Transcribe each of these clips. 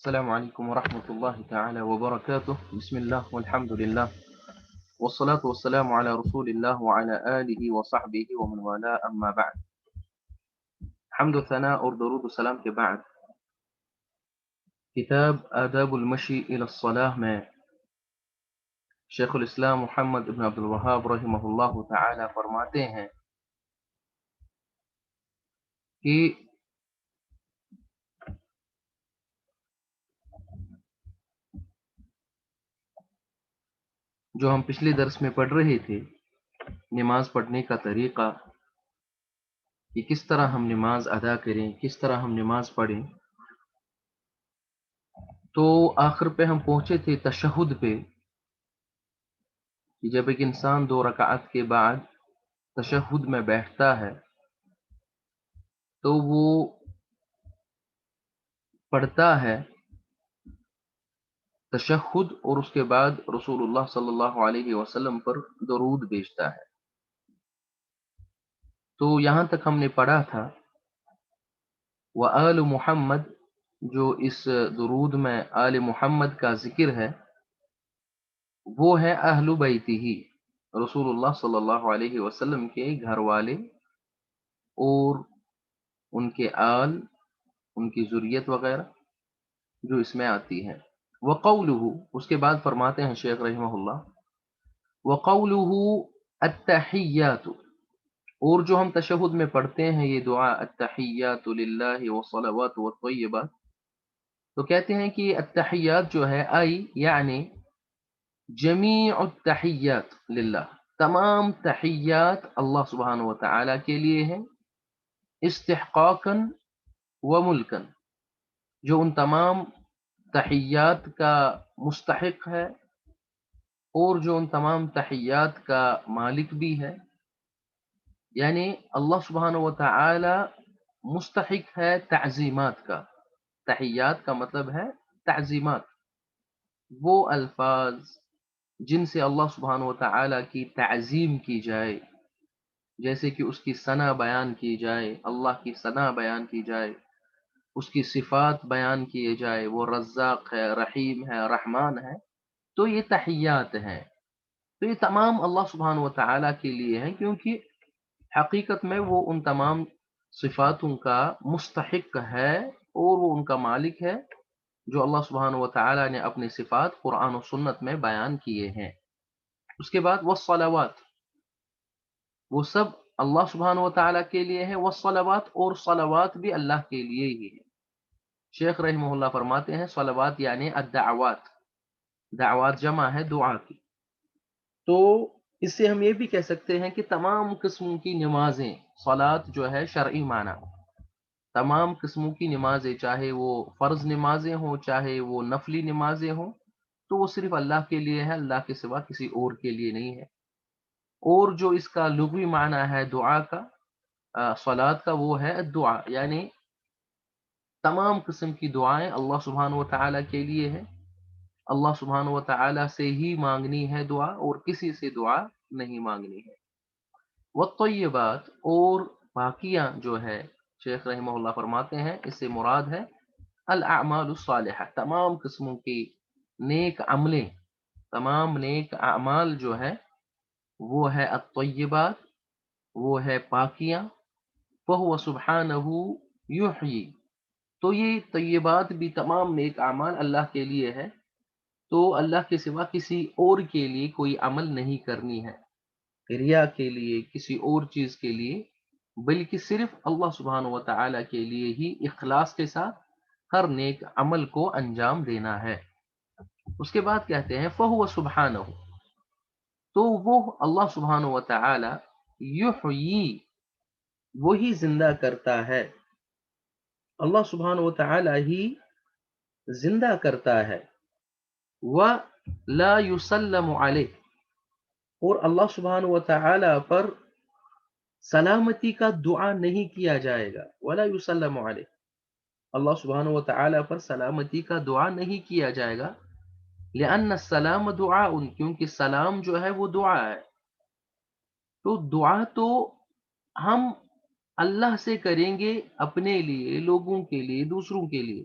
السلام عليكم ورحمة الله تعالى وبركاته. بسم الله والحمد لله والصلاة والسلام على رسول الله وعلى آله وصحبه ومن والاه أما بعد. حمد و ثناء اور درود و سلام کے بعد کتاب آداب المشی إلى الصلاة میں شیخ الاسلام محمد ابن عبد الوہاب رحمہ اللہ تعالی فرماتے ہیں کہ جو ہم پچھلے درس میں پڑھ رہے تھے نماز پڑھنے کا طریقہ کہ کس طرح ہم نماز ادا کریں، کس طرح ہم نماز پڑھیں، تو آخر پہ ہم پہنچے تھے تشہد پہ کہ جب ایک انسان 2 رکعت کے بعد تشہد میں بیٹھتا ہے تو وہ پڑھتا ہے تشہد اور اس کے بعد رسول اللہ صلی اللہ علیہ وسلم پر درود بھیجتا ہے۔ تو یہاں تک ہم نے پڑھا تھا وآل محمد، جو اس درود میں آل محمد کا ذکر ہے وہ ہے اہل بیتہ، رسول اللہ صلی اللہ علیہ وسلم کے گھر والے اور ان کے آل، ان کی ذریت وغیرہ جو اس میں آتی ہے۔ وقولہ، اس کے بعد فرماتے ہیں شیخ رحمہ اللہ، وقولہ التحیات، اور جو ہم تشہد میں پڑھتے ہیں یہ دعا التحیات للہ والصلوات والطیبات، تو کہتے ہیں کہ التحیات جو ہے یعنی جمیع التحیات للہ، تمام تحیات اللہ سبحانہ و تعالی کے لیے ہیں، استحقاقا و ملکا، جو ان تمام تحیات کا مستحق ہے اور جو ان تمام تحیات کا مالک بھی ہے، یعنی اللہ سبحانہ و تعالی مستحق ہے تعظیمات کا۔ تحیات کا مطلب ہے تعظیمات، وہ الفاظ جن سے اللہ سبحانہ و تعالی کی تعظیم کی جائے، جیسے کہ اس کی ثنا بیان کی جائے، اللہ کی ثنا بیان کی جائے، اس کی صفات بیان کیے جائے، وہ رزاق ہے، رحیم ہے، رحمان ہے، تو یہ تحیات ہیں۔ تو یہ تمام اللہ سبحانہ و تعالی کے لیے ہیں، کیونکہ حقیقت میں وہ ان تمام صفاتوں کا مستحق ہے اور وہ ان کا مالک ہے جو اللہ سبحانہ و تعالی نے اپنی صفات قرآن و سنت میں بیان کیے ہیں۔ اس کے بعد والصلوات، وہ سب اللہ سبحانہ و تعالی کے لیے ہیں، والصلوات، اور صلوات بھی اللہ کے لیے ہی ہے۔ شیخ رحمہ اللہ فرماتے ہیں صلوات یعنی الدعوات، دعوات جمع ہے دعا کی، تو اس سے ہم یہ بھی کہہ سکتے ہیں کہ تمام قسم کی نمازیں، صلات جو ہے شرعی معنی، تمام قسموں کی نمازیں، چاہے وہ فرض نمازیں ہوں چاہے وہ نفلی نمازیں ہوں، تو وہ صرف اللہ کے لیے ہے، اللہ کے سوا کسی اور کے لیے نہیں ہے۔ اور جو اس کا لغوی معنی ہے دعا کا، صلات کا، وہ ہے دعا، یعنی تمام قسم کی دعائیں اللہ سبحانہ و تعالیٰ کے لیے ہے، اللہ سبحانہ و تعالیٰ سے ہی مانگنی ہے دعا، اور کسی سے دعا نہیں مانگنی ہے۔ والطیبات، اور باقیاں جو ہے شیخ رحمہ اللہ فرماتے ہیں اس سے مراد ہے الاعمال الصالحہ، تمام قسموں کی نیک عملیں، تمام نیک اعمال جو ہے وہ ہے الطیبات، وہ ہے پاکیاں، فہو سبحانہ یحیی، تو یہ طیبات بھی تمام نیک اعمال اللہ کے لیے ہے، تو اللہ کے سوا کسی اور کے لیے کوئی عمل نہیں کرنی ہے، ریا کے لیے، کسی اور چیز کے لیے، بلکہ صرف اللہ سبحانہ و تعالی کے لیے ہی اخلاص کے ساتھ ہر نیک عمل کو انجام دینا ہے۔ اس کے بعد کہتے ہیں فہو سبحانہ، تو وہ اللہ سبحانہ و تعالی یحیی، وہی زندہ کرتا ہے، اللہ سبحانہ و تعالی ہی زندہ کرتا ہے، ولا یسلم علیہ، اور اللہ سبحانہ و تعالی پر سلامتی کا دعا نہیں کیا جائے گا، ولا یسلم علیہ، اللہ سبحانہ و تعالی پر سلامتی کا دعا نہیں کیا جائے گا، لأن السلام دعاء، کیونکہ سلام جو ہے وہ دعا ہے، تو دعا تو ہم اللہ سے کریں گے اپنے لیے، لوگوں کے لیے، دوسروں کے لیے،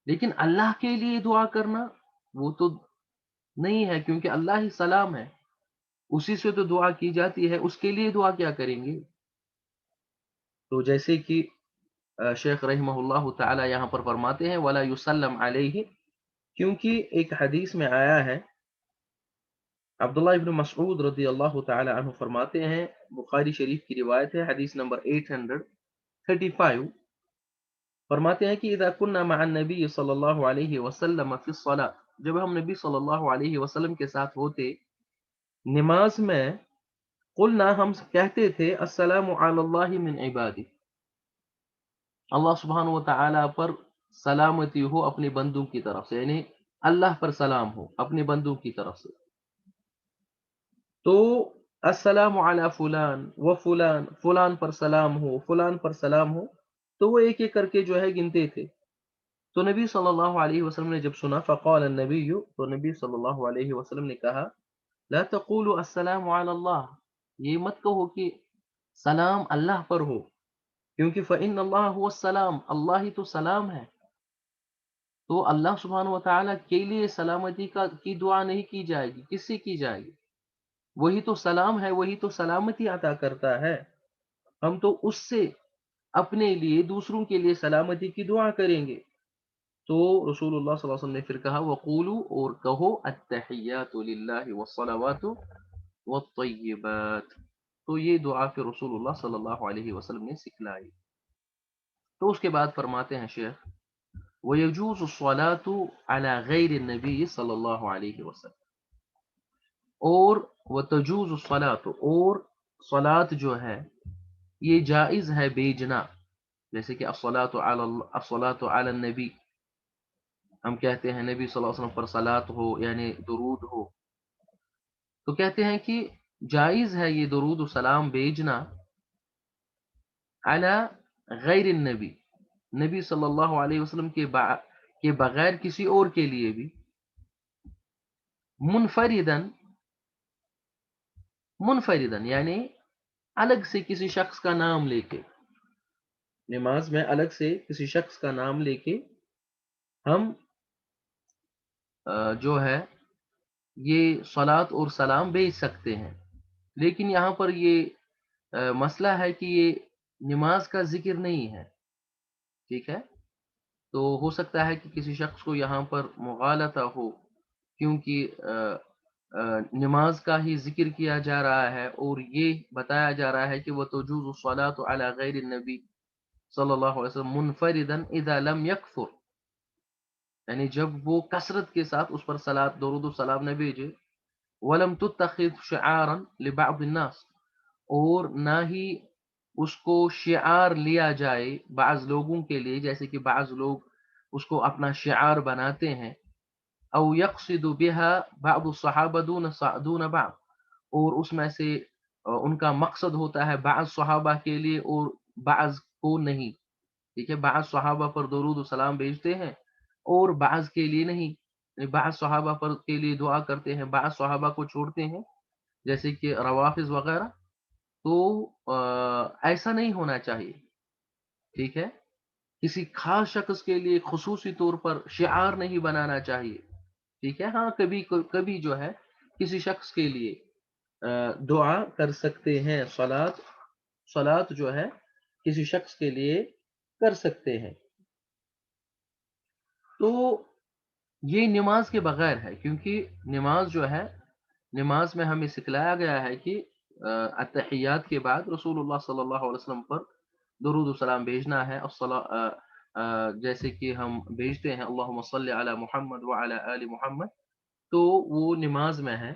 لیکن اللہ کے لیے دعا کرنا وہ تو نہیں ہے، کیونکہ اللہ ہی سلام ہے، اسی سے تو دعا کی جاتی ہے، اس کے لیے دعا کیا کریں گے؟ تو جیسے کہ شیخ رحمہ اللہ تعالی یہاں پر فرماتے ہیں وَلَا يُسَلَّمْ عَلَيْهِ، کیونکہ ایک حدیث میں آیا ہے، عبداللہ ابن مسعود رضی اللہ تعالی عنہ فرماتے ہیں، بخاری شریف کی روایت ہے، حدیث نمبر 835، فرماتے ہیں کہ اذا كنا مع النبی صلی اللہ علیہ وسلم فی الصلاة، جب ہم نبی صلی اللہ علیہ وسلم کے ساتھ ہوتے نماز میں، قلنا ہم کہتے تھے السلام علی اللہ من عبادی، اللہ سبحانہ و تعالی پر سلامتی ہو اپنے بندوں کی طرف سے، یعنی اللہ پر سلام ہو اپنے بندوں کی طرف سے، تو السلام علی فلان و فلان، فلان پر سلام ہو، فلان پر سلام ہو، تو وہ ایک ایک کر کے جو ہے گنتے تھے۔ تو نبی صلی اللہ علیہ وسلم نے جب سنا، فقال النبی، تو نبی صلی اللہ علیہ وسلم نے کہا لا تقولوا السلام علی اللہ، یہ مت کہو کہ سلام اللہ پر ہو، کیونکہ فإن اللہ هو السلام، اللہ ہی تو سلام ہے، تو اللہ سبحانہ و تعالیٰ کے لیے سلامتی کی دعا نہیں کی جائے گی، کس سے کی جائے گی؟ وہی تو سلام ہے، وہی تو سلامتی عطا کرتا ہے، ہم تو اس سے اپنے لیے دوسروں کے لیے سلامتی کی دعا کریں گے۔ تو رسول اللہ صلی اللہ علیہ وسلم نے پھر کہا وقولوا، اور کہو التحیات للہ والصلوات والطیبات، تو یہ دعا پھر رسول اللہ صلی اللہ علیہ وسلم نے سکھلائی۔ تو اس کے بعد فرماتے ہیں شیخ وَيَجُوزُ الصَّلَاةُ عَلَى غَيْرِ النَّبِيِّ صلی اللہ علیہ وسلم، اور وَتَجُوزُ الصَّلَاةُ، اور صلاۃ جو ہے یہ جائز ہے بیجنا، جیسے کہ الصلاۃ علی النبی، ہم کہتے ہیں نبی صلی اللہ علیہ وسلم پر صلاۃ ہو یعنی درود ہو، تو کہتے ہیں کہ جائز ہے یہ درود و سلام بیجنا علی غیر النبی، نبی صلی اللہ علیہ وسلم کے بغیر کسی اور کے لیے بھی، منفردن، منفردن یعنی الگ سے کسی شخص کا نام لے کے، نماز میں الگ سے کسی شخص کا نام لے کے ہم جو ہے یہ صلاۃ اور سلام بھیج سکتے ہیں، لیکن یہاں پر یہ مسئلہ ہے کہ یہ نماز کا ذکر نہیں ہے، ٹھیک ہے؟ تو ہو سکتا ہے کہ کسی شخص کو یہاں پر مغالطہ ہو، کیونکہ نماز کا ہی ذکر کیا جا رہا ہے اور یہ بتایا جا رہا ہے کہ وہ تجوز الصلاۃ علی غیر النبی صلی اللہ علیہ وسلم منفردا اذا لم یکفر، یعنی جب وہ کثرت کے ساتھ اس پر صلاۃ درود و سلام نہ بھیجے، ولم تتخذ شعارا لبعض الناس، اور نہ ہی اس کو شعار لیا جائے بعض لوگوں کے لیے، جیسے کہ بعض لوگ اس کو اپنا شعار بناتے ہیں، او یقصد بها بعض الصحابہ دون بعض، اور اس میں سے ان کا مقصد ہوتا ہے بعض صحابہ کے لیے اور بعض کو نہیں، ٹھیک ہے؟ بعض صحابہ پر درود و سلام بھیجتے ہیں اور بعض کے لیے نہیں، بعض صحابہ پر کے لیے دعا کرتے ہیں، بعض صحابہ کو چھوڑتے ہیں، جیسے کہ روافض وغیرہ، تو ایسا نہیں ہونا چاہیے، ٹھیک ہے؟ کسی خاص شخص کے لیے خصوصی طور پر شعار نہیں بنانا چاہیے، ٹھیک ہے؟ ہاں کبھی کبھی جو ہے کسی شخص کے لیے دعا کر سکتے ہیں، صلاۃ جو ہے کسی شخص کے لیے کر سکتے ہیں، تو یہ نماز کے بغیر ہے، کیونکہ نماز جو ہے، نماز میں ہمیں سکھلایا گیا ہے کہ التحیات کے بعد رسول اللہ صلی اللہ علیہ وسلم پر درود و سلام بھیجنا ہے، جیسے کہ ہم بھیجتے ہیں اللہم صلی علی محمد وعلی آل محمد، تو وہ نماز میں ہے،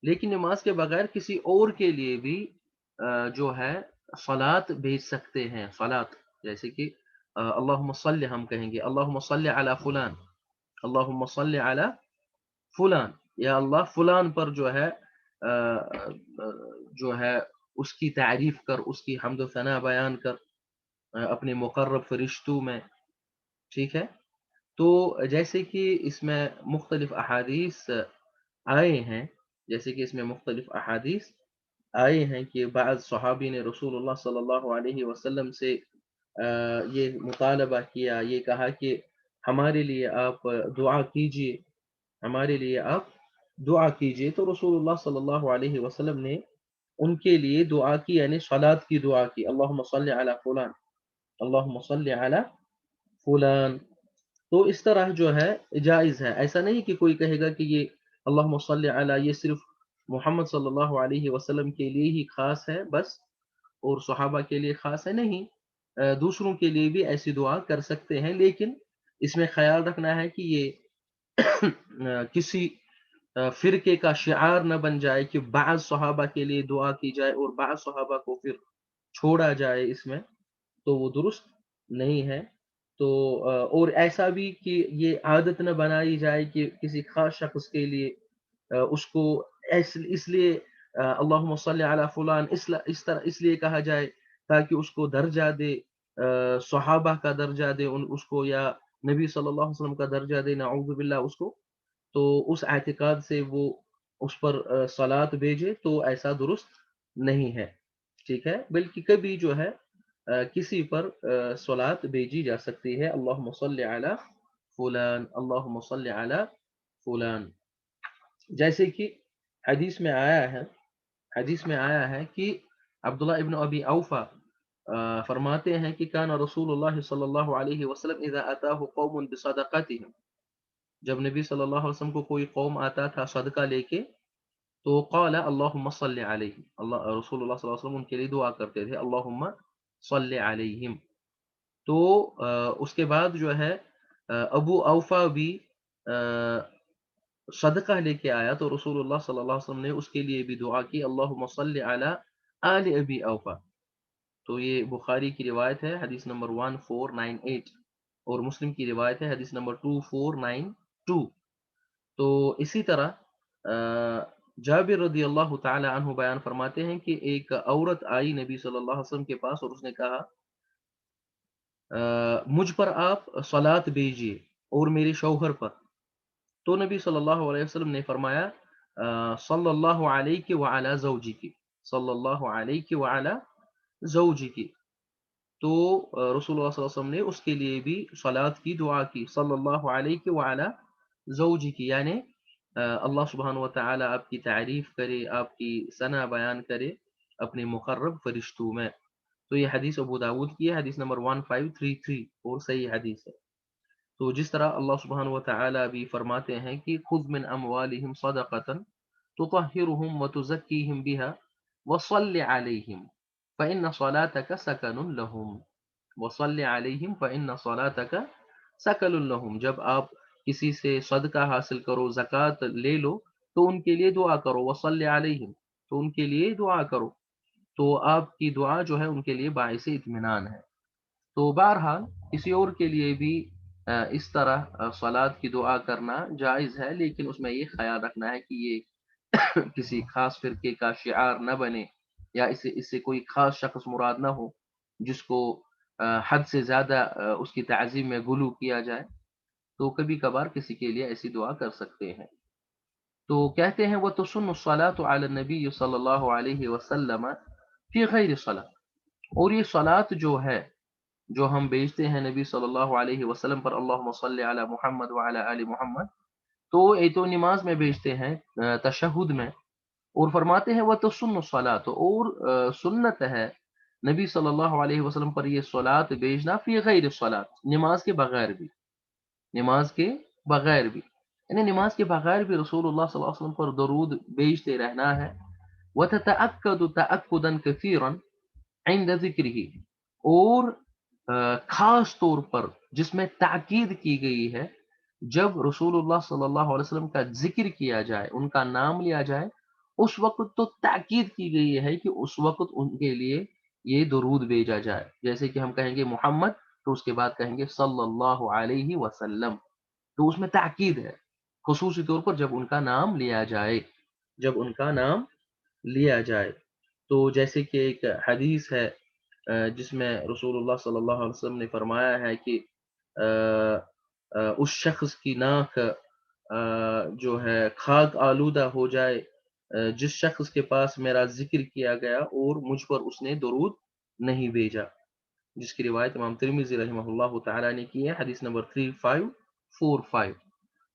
لیکن نماز کے بغیر کسی اور کے لیے بھی جو ہے صلاۃ بھیج سکتے ہیں، صلاۃ، جیسے کہ اللہم صلی، ہم کہیں گے اللہم صلی علی فلان، اللہم صلی علی فلان، یا اللہ فلان پر جو ہے آ، آ، جو ہے اس کی تعریف کر، اس کی حمد و ثنا بیان کر اپنے مقرب فرشتوں میں، ٹھیک ہے؟ تو جیسے کہ اس میں مختلف احادیث آئے ہیں، جیسے کہ اس میں مختلف احادیث آئے ہیں کہ بعض صحابی نے رسول اللہ صلی اللہ علیہ وسلم سے یہ مطالبہ کیا، یہ کہا کہ ہمارے لیے آپ دعا کیجئے، ہمارے لیے آپ دعا کیجئے۔ تو رسول اللہ صلی اللہ علیہ وسلم نے ان کے لیے دعا کی، یعنی صلات کی دعا کی، اللہم صلی علی فلان، اللہم صلی علی فلان۔ تو اس طرح جو ہے جائز ہے، ایسا نہیں کہ کوئی کہے گا کہ یہ اللہم صلی علی یہ صرف محمد صلی اللہ علیہ وسلم کے لیے ہی خاص ہے بس، اور صحابہ کے لیے خاص ہے، نہیں، دوسروں کے لیے بھی ایسی دعا کر سکتے ہیں، لیکن اس میں خیال رکھنا ہے کہ یہ کسی فرقے کا شعار نہ بن جائے کہ بعض صحابہ کے لیے دعا کی جائے اور بعض صحابہ کو پھر چھوڑا جائے اس میں، تو وہ درست نہیں ہے۔ تو اور ایسا بھی کہ یہ عادت نہ بنائی جائے کہ کسی خاص شخص کے لیے اس کو اس لیے اللہم صلی علی فلان اس طرح اس لیے کہا جائے تاکہ اس کو درجہ دے، صحابہ کا درجہ دے اس کو، یا نبی صلی اللہ علیہ وسلم کا درجہ دے، نعوذ باللہ اس کو، تو اس اعتقاد سے وہ اس پر صلات بھیجے تو ایسا درست نہیں ہے، ٹھیک ہے، بلکہ کبھی جو ہے کسی پر صلات بھیجی جا سکتی ہے، اللہم صلی علی فلان، اللہم صلی علی فلان۔ جیسے کہ حدیث میں آیا ہے، حدیث میں آیا ہے کہ عبداللہ ابن ابی اوفا فرماتے ہیں کہ کان رسول اللہ صلی اللہ علیہ وسلم اذا اتاہ قوم بصدقتهم، جب نبی صلی اللہ علیہ وسلم کو کوئی قوم آتا تھا صدقہ لے کے، تو قال اللہم صلی علیہ، رسول اللہ صلی اللہ علیہ وسلم ان کے لیے دعا کرتے تھے اللہم صلی علیہم۔ تو اس کے بعد جو ہے ابو اوفا بھی صدقہ لے کے آیا، تو رسول اللہ صلی اللہ علیہ وسلم نے اس کے لیے بھی دعا کی اللہم صلی علی آل ابی اوفا۔ تو یہ بخاری کی روایت ہے، حدیث نمبر 1498، اور مسلم کی روایت ہے، حدیث نمبر 2492۔ تو اسی طرح جابر رضی اللہ تعالی عنہ بیان فرماتے ہیں کہ ایک عورت آئی نبی صلی اللہ علیہ وسلم کے پاس اور اس نے کہا مجھ پر آپ صلات بھیجیے اور میرے شوہر پر۔ تو نبی صلی اللہ علیہ وسلم نے فرمایا صلی اللہ علیہ وعلی زوجک، صلی اللہ علیہ وعلی زوجک۔ تو رسول اللہ صلی اللہ علیہ وسلم نے اس کے لیے بھی صلات کی دعا کی، صلی اللہ علیہ وعلی زوجک، یعنی اللہ سبحانہ و تعالی آپ کی تعریف کرے، آپ کی ثنا بیان کرے اپنے مقرب فرشتوں میں۔ تو یہ حدیث ابو داود کی ہے، حدیث نمبر 1533، اور صحیح حدیث ہے۔ تو جس طرح اللہ سبحانہ و تعالی بھی فرماتے ہیں کہ خذ من اموالہم صدقۃ تطہرہم وتزکیہم بہا وصل علیہم فإن صلاتک سکن لہم، وصل علیہم فإن صلاتک سکن لہم، جب آپ کسی سے صدقہ حاصل کرو، زکوٰۃ لے لو، تو ان کے لیے دعا کرو، وصل علیہم، تو ان کے لیے دعا کرو، تو آپ کی دعا جو ہے ان کے لیے باعث اطمینان ہے۔ تو بہرحال کسی اور کے لیے بھی اس طرح صلات کی دعا کرنا جائز ہے، لیکن اس میں یہ خیال رکھنا ہے کہ یہ کسی خاص فرقے کا شعار نہ بنے، یا اس سے کوئی خاص شخص مراد نہ ہو جس کو حد سے زیادہ اس کی تعظیم میں غلو کیا جائے، تو کبھی کبھار کسی کے لیے ایسی دعا کر سکتے ہیں۔ تو کہتے ہیں وَتُسُنُّ الصَّلَاةُ عَلَى النَّبِيِّ صلی اللہ علیہ وسلم فی غیر صلاۃ، اور یہ صلات جو ہے جو ہم بیچتے ہیں نبی صلی اللہ علیہ وسلم پر، اللہم صلی علی محمد وعلی آل محمد، تو یہ تو نماز میں بیچتے ہیں تشہد میں، اور فرماتے ہیں وَتُسُنُّ الصَّلَاةُ، اور سنت ہے نبی صلی اللہ علیہ وسلم پر یہ صلات بیچنا فی غیر صلاۃ، نماز کے بغیر بھی، نماز کے بغیر بھی، یعنی نماز کے بغیر بھی رسول اللہ صلی اللہ علیہ وسلم پر درود بیچتے رہنا ہے۔ وَتَتَأَكَّدُ تَأَكُّدًا كَثِيرًا عِنْدَ ذِكْرِهِ، اور خاص طور پر جس میں تاکید کی گئی ہے جب رسول اللہ صلی اللہ علیہ وسلم کا ذکر کیا جائے، ان کا نام لیا جائے، اس وقت تو تاکید کی گئی ہے کہ اس وقت ان کے لیے یہ درود بھیجا جائے، جیسے کہ ہم کہیں گے محمد، تو اس کے بعد کہیں گے صلی اللہ علیہ وسلم، تو اس میں تاکید ہے، خصوصی طور پر جب ان کا نام لیا جائے، جب ان کا نام لیا جائے۔ تو جیسے کہ ایک حدیث ہے جس میں رسول اللہ صلی اللہ علیہ وسلم نے فرمایا ہے کہ اس شخص کی ناک جو ہے خاک آلودہ ہو جائے جس شخص کے پاس میرا ذکر کیا گیا اور مجھ پر اس نے درود نہیں بھیجا۔ جس کی روایت امام ترمذی رحمہ اللہ تعالیٰ نے کی ہے، حدیث نمبر 3545۔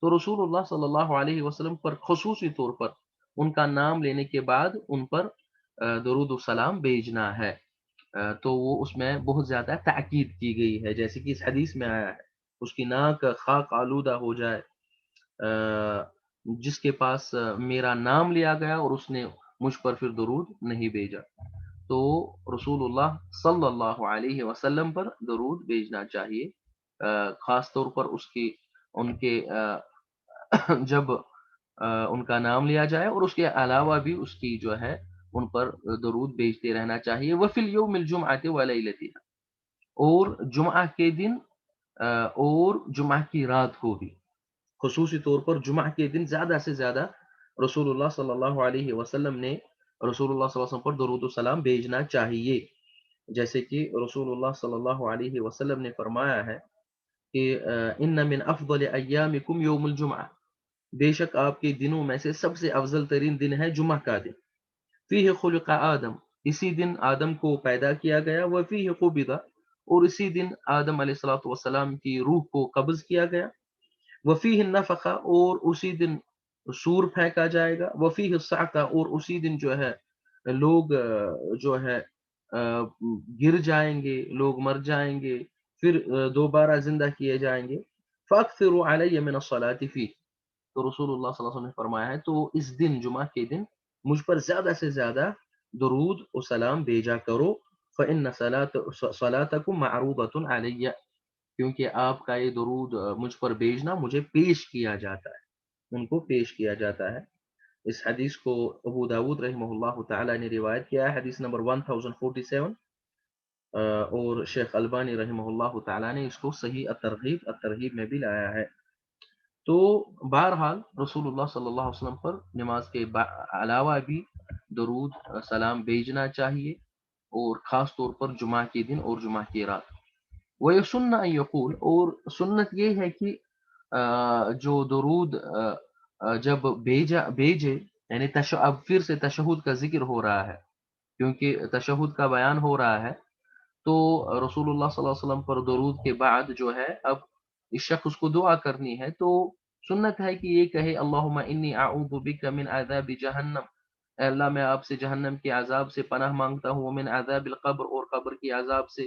تو رسول اللہ صلی اللہ علیہ وسلم پر خصوصی طور پر ان کا نام لینے کے بعد ان پر درود و سلام بھیجنا ہے۔ تو وہ اس میں بہت زیادہ تاکید کی گئی ہے، جیسے کہ اس حدیث میں آیا ہے، اس کی ناک خاک آلودہ ہو جائے جس کے پاس میرا نام لیا گیا اور اس نے مجھ پر پھر درود نہیں بھیجا، تو رسول اللہ صلی اللہ علیہ وسلم پر درود بھیجنا چاہیے، خاص طور پر ان کے جب ان کا نام لیا جائے، اور اس کے علاوہ بھی اس کی جو ہے ان پر درود بھیجتے رہنا چاہیے۔ وفی الیوم الجمعۃ ولیلتها، اور جمعہ کے دن اور جمعہ کی رات کو بھی، خصوصی طور پر جمعہ کے دن زیادہ سے زیادہ رسول اللہ صلی اللہ علیہ وسلم نے رسول اللہ صلی اللہ علیہ وسلم پر درود و سلام بھیجنا چاہیے، جیسے کہ رسول اللہ صلی اللہ علیہ وسلم نے فرمایا ہے کہ ان من افضل ایامکم یوم الجمعہ، بے شک آپ کے دنوں میں سے سب سے افضل ترین دن ہے جمعہ کا دن، فیہ خلق آدم، اسی دن آدم کو پیدا کیا گیا، وفیہ قبض، اور اسی دن آدم علیہ الصلوۃ والسلام کی روح کو قبض کیا گیا، وفیہ النفخ، اور اسی دن سور پھینکا جائے گا، وفیہ الصعقہ، اور اسی دن جو ہے لوگ جو ہے گر جائیں گے، لوگ مر جائیں گے، پھر دوبارہ زندہ کیے جائیں گے، فاکثروا علی من الصلاۃ فیہ، تو رسول اللہ صلی اللہ علیہ وسلم نے فرمایا ہے تو اس دن جمعہ کے دن مجھ پر زیادہ سے زیادہ درود و سلام بھیجا کرو، فإن صلاتکم معروضۃ علی، کیونکہ آپ کا یہ درود مجھ پر بھیجنا مجھے پیش کیا جاتا ہے، ان کو پیش کیا جاتا ہے۔ اس حدیث کو ابو داود رحمہ اللہ تعالی نے روایت کیا ہے، حدیث نمبر 1047، اور شیخ البانی رحمہ اللہ تعالی نے اس کو صحیح الترغیب میں بھی لایا ہے۔ تو بہرحال رسول اللہ صلی اللہ علیہ وسلم پر نماز کے علاوہ بھی درود سلام بھیجنا چاہیے، اور خاص طور پر جمعہ کے دن اور جمعہ کی رات۔ وَيَسُنَّ أَن يَقُول، اور سنت یہ ہے کہ جو درود جب بھیجے، یعنی اب پھر سے تشہد کا ذکر ہو رہا ہے، کیونکہ تشہد کا بیان ہو رہا ہے، تو رسول اللہ صلی اللہ علیہ وسلم پر درود کے بعد جو ہے اب اس شخص کو دعا کرنی ہے، تو سنت ہے کہ یہ کہے اللہم انی اعوذ بک من عذاب جہنم، اے اللہ میں آپ سے جہنم کے عذاب سے پناہ مانگتا ہوں، ومن عذاب القبر، اور قبر کی عذاب سے،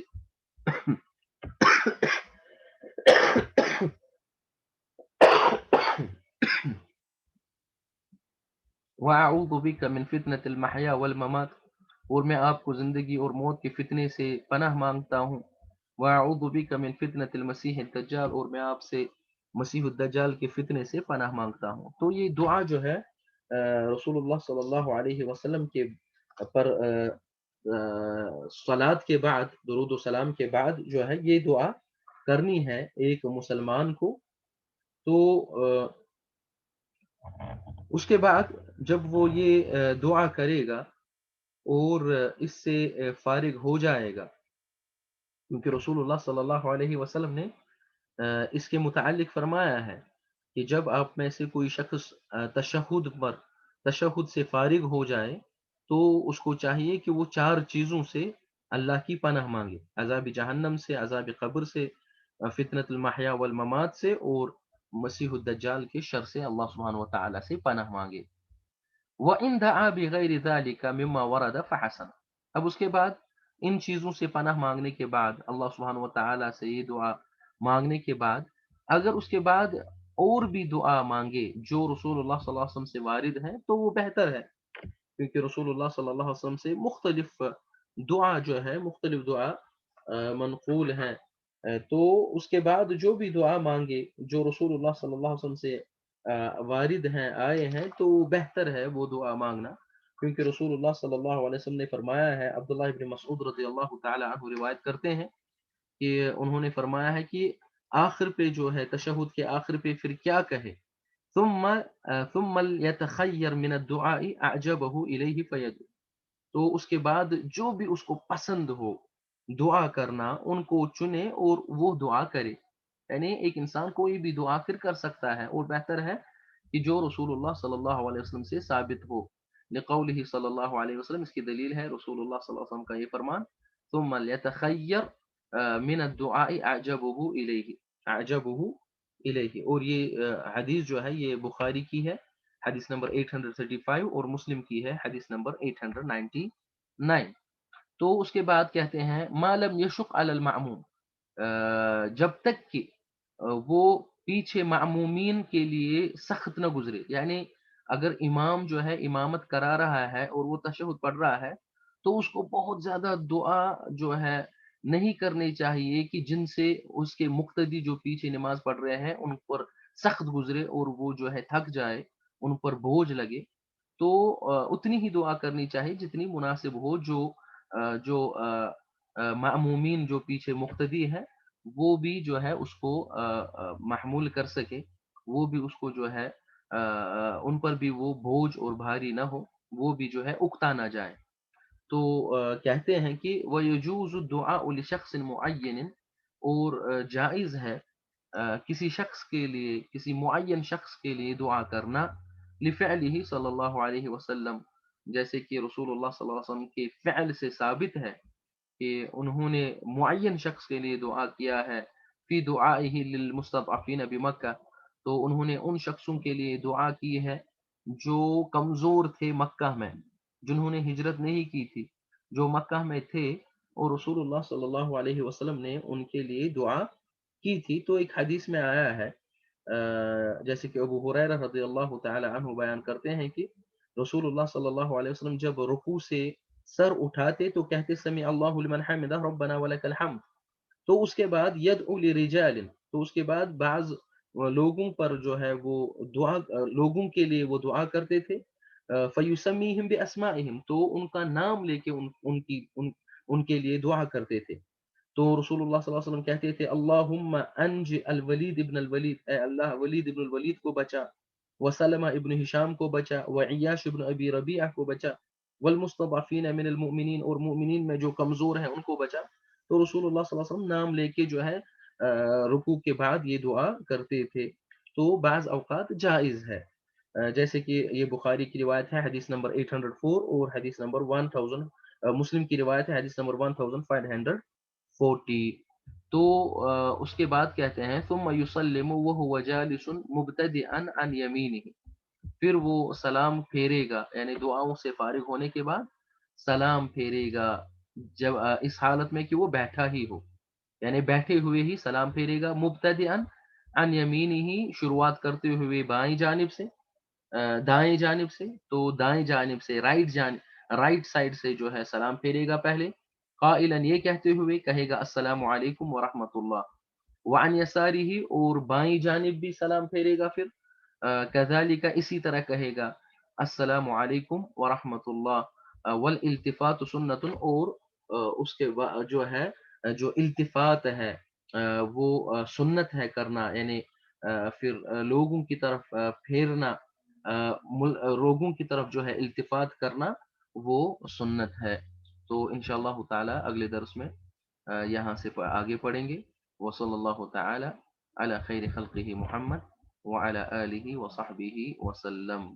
وَأَعُوذُ بِكَ مِنْ فِتْنَةِ الْمَحْيَا وَالْمَمَاتِ، اور میں آپ کو زندگی اور موت کے فتنے سے پناہ مانگتا ہوں، وَأَعُوذُ بِكَ مِنْ فِتْنَةِ الْمَسِيحِ الدَّجَّالِ، اور میں آپ سے مسیح الدجال کے فتنے سے پناہ مانگتا ہوں۔ تو یہ دعا جو ہے رسول اللہ صلی اللہ علیہ وسلم کے پر صلات کے بعد، درود و سلام کے بعد جو ہے یہ دعا کرنی ہے ایک مسلمان کو۔ تو اس کے بعد جب وہ یہ دعا کرے گا اور اس سے فارغ ہو جائے گا، کیونکہ رسول اللہ صلی اللہ علیہ وسلم نے اس کے متعلق فرمایا ہے کہ جب آپ میں سے کوئی شخص تشہد سے فارغ ہو جائے تو اس کو چاہیے کہ وہ 4 چیزوں سے اللہ کی پناہ مانگے، عذاب جہنم سے، عذاب قبر سے، فتنۃ المحیا والممات سے، اور مسیح الدجال کے شر سے اللہ سبحانہ و تعالی سے پناہ مانگے۔ وَإِن دَعَا بِغَيْرِ ذَلِكَ مِمَّا وَرَدَ فَحَسَنَ، اب اس کے بعد ان چیزوں سے پناہ مانگنے کے بعد، اللہ سبحانہ و تعالی سے یہ دعا مانگنے کے بعد، اگر اس کے بعد اور بھی دعا مانگے جو رسول اللہ صلی اللہ علیہ وسلم سے وارد ہیں تو وہ بہتر ہے، کیونکہ رسول اللہ صلی اللہ علیہ وسلم سے مختلف دعا جو ہے، مختلف دعا منقول ہیں، تو اس کے بعد جو بھی دعا مانگے جو رسول اللہ صلی اللہ علیہ وسلم سے وارد ہیں، آئے ہیں، تو بہتر ہے وہ دعا مانگنا، کیونکہ رسول اللہ صلی اللہ علیہ وسلم نے فرمایا ہے، عبداللہ ابن مسعود رضی اللہ تعالی عنہ روایت کرتے ہیں کہ انہوں نے فرمایا ہے کہ آخر پہ جو ہے تشہد کے آخر پہ پھر کیا کہے، ثم يتخیر من الدعاء اعجبه الیہ فیدعو، تو اس کے بعد جو بھی اس کو پسند ہو دعا کرنا ان کو چنے اور وہ دعا کرے، یعنی ایک انسان کوئی بھی دعا پھر کر سکتا ہے، اور بہتر ہے کہ جو رسول اللہ صلی اللہ علیہ وسلم سے ثابت ہو، لقولہ صلی اللہ علیہ وسلم، اس کی دلیل ہے رسول اللہ صلی اللہ علیہ وسلم کا یہ فرمان، ثم يتخیر من الدعاء اعجبه الیہ، اعجبه الیہ، اور یہ حدیث جو ہے یہ بخاری کی ہے، حدیث نمبر 835، اور مسلم کی ہے حدیث نمبر 899۔ تو اس کے بعد کہتے ہیں ما لم یشق علی المعموم، جب تک کہ وہ پیچھے معمومین کے لیے سخت نہ گزرے، یعنی اگر امام جو ہے امامت کرا رہا ہے اور وہ تشہد پڑھ رہا ہے تو اس کو بہت زیادہ دعا جو ہے نہیں کرنی چاہیے کہ جن سے اس کے مقتدی جو پیچھے نماز پڑھ رہے ہیں ان پر سخت گزرے اور وہ جو ہے تھک جائے، ان پر بوجھ لگے۔ تو اتنی ہی دعا کرنی چاہیے جتنی مناسب ہو، جو معمومین جو پیچھے مقتدی ہے وہ بھی جو ہے اس کو محمول کر سکے، وہ بھی اس کو جو ہے ان پر بھی وہ بوجھ اور بھاری نہ ہو، وہ بھی جو ہے اکتا نہ جائے۔ تو کہتے ہیں کہ وَيَجُوزُ الدُّعَاءُ لِشَخْصٍ مُعَيَّنٍ، اور جائز ہے کسی شخص کے لیے، کسی معین شخص کے لیے دعا کرنا، لفعلہ صلی اللہ علیہ وسلم، جیسے کہ رسول اللہ صلی اللہ علیہ وسلم کے فعل سے ثابت ہے کہ انہوں نے معین شخص کے لیے دعا کیا ہے، فی دعائہ للمستضعفین بمکہ، تو انہوں نے ان شخصوں کے لیے دعا کی ہے جو کمزور تھے مکہ میں، جنہوں نے ہجرت نہیں کی تھی، جو مکہ میں تھے، اور رسول اللہ صلی اللہ علیہ وسلم نے ان کے لیے دعا کی تھی۔ تو ایک حدیث میں آیا ہے، جیسے کہ ابو ہریرہ رضی اللہ تعالی عنہ بیان کرتے ہیں کہ رسول اللہ صلی اللہ علیہ وسلم جب رکوع سے سر اٹھاتے تو کہتے سمع اللہ لمن حمدہ ربنا ولک الحمد، تو اس کے بعد یدعو لرجال، تو اس کے بعد بعض لوگوں پر جو ہے وہ دعا، لوگوں کے لیے وہ دعا کرتے تھے، فیسمیہم باسمائہم، تو ان کا نام لے کے ان کے لیے دعا کرتے تھے۔ تو رسول اللہ صلی اللہ علیہ وسلم کہتے تھے اللہم انج الولید ابن الولید، اے اللہ ولید ابن الولید کو بچا، وسلمہ ابن ہشام کو بچا، وعیاش ابن ابی ربیعہ کو بچا، والمستضعفین من المؤمنین، اور مؤمنین میں جو کمزور ہیں ان کو بچا۔ تو رسول اللہ صلی اللہ علیہ وسلم نام لے کے جو ہے رکوع کے بعد یہ دعا کرتے تھے۔ تو بعض اوقات جائز ہے، جیسے کہ یہ بخاری کی روایت ہے حدیث نمبر 804، اور حدیث نمبر 1000 مسلم کی روایت ہے حدیث نمبر 1540۔ تو اس کے بعد کہتے ہیں ثم یسلم وهو جالس مبتدئا عن یمینہ، پھر وہ سلام پھیرے گا، یعنی دعاؤں سے فارغ ہونے کے بعد سلام پھیرے گا، جب اس حالت میں کہ وہ بیٹھا ہی ہو، یعنی بیٹھے ہوئے ہی سلام پھیرے گا، مبتدئا عن یمینہ، شروعات کرتے ہوئے بائیں جانب سے، دائیں جانب سے، تو دائیں جانب سے رائٹ سائڈ سے جو ہے سلام پھیرے گا پہلے، قائلا یہ کہتے ہوئے کہے گا السلام علیکم ورحمۃ اللہ، وعن یسارہ، اور بائیں جانب بھی سلام پھیرے گا پھر کذالک اسی طرح کہے گا السلام علیکم ورحمۃ اللہ، والالتفات سنت، اور اس کے جو ہے جو التفات ہے وہ سنت ہے کرنا، یعنی پھر لوگوں کی طرف پھیرنا، لوگوں کی طرف جو ہے التفات کرنا وہ سنت ہے۔ تو انشاءاللہ تعالی اگلے درس میں یہاں سے آگے پڑھیں گے۔ وصلی اللہ تعالی علی خیر خلقہ محمد وعلی آلہ وصحبہ وسلم۔